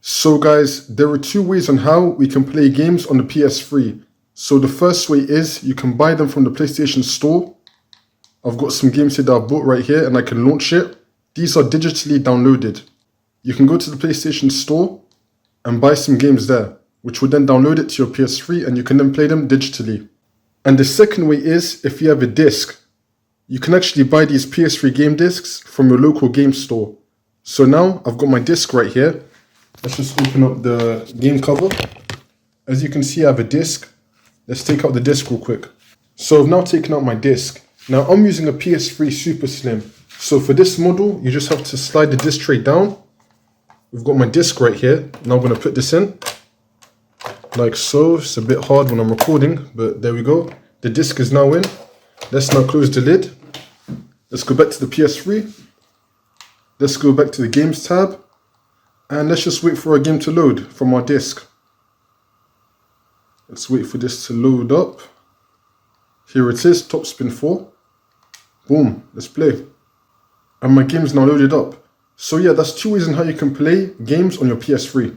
So guys, there are two ways on how we can play games on the PS3. So the first way is you can buy them from the PlayStation Store. I've got some games here that I've bought right here and I can launch it. These are digitally downloaded. You can go to the PlayStation Store and buy some games there, which will then download it to your PS3 and you can then play them digitally. And the second way is if you have a disc. You can actually buy these PS3 game discs from your local game store. So now I've got my disc right here. Let's just open up the game cover. As you can see, I have a disc. Let's take out the disc real quick. So I've now taken out my disc. Now I'm using a PS3 Super Slim. So for this model, you just have to slide the disc tray down. We've got my disc right here. Now I'm going to put this in. Like so. It's a bit hard when I'm recording, but there we go. The disc is now in. Let's now close the lid. Let's go back to the PS3. Let's go back to the games tab. And let's just wait for our game to load from our disc. Let's wait for this to load up. Here it is, Top Spin 4. Boom, let's play. And my game's now loaded up. So yeah, that's two ways on how you can play games on your PS3.